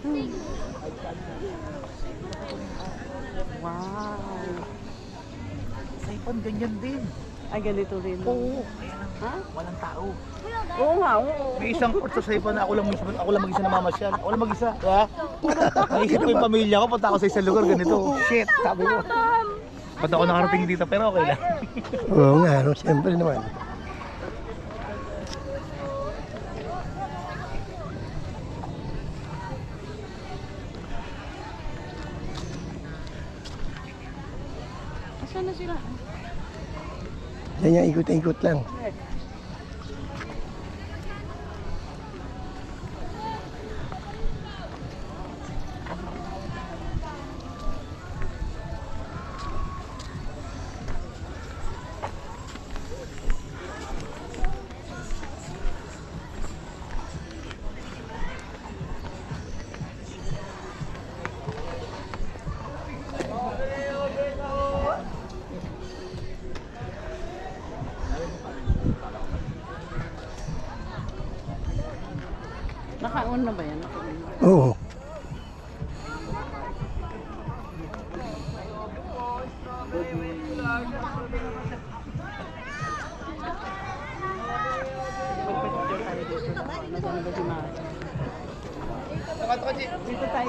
Wow. Sa iPhone, ganyan din. Ay, ganito rin. Oo. Ha? Walang tao. Oo nga, oo. May isang port sa iPhone na ako lang mag-isa na mamasyal. Ako lang mag-isa. Kaya, naisip ko yung pamilya ko, punta ako sa isang lugar ganito. Shit, sabi ko. Ba't ako nakarating dito, pero okay lang. Oo nga, no? Siyempre naman. Asan na sila? Yan yung ikot-ikot lang. Naka-on na ba yan? Naka-on. Oo. Magpapicture tayo dito. Nagano ba si Mara? Dito tayo.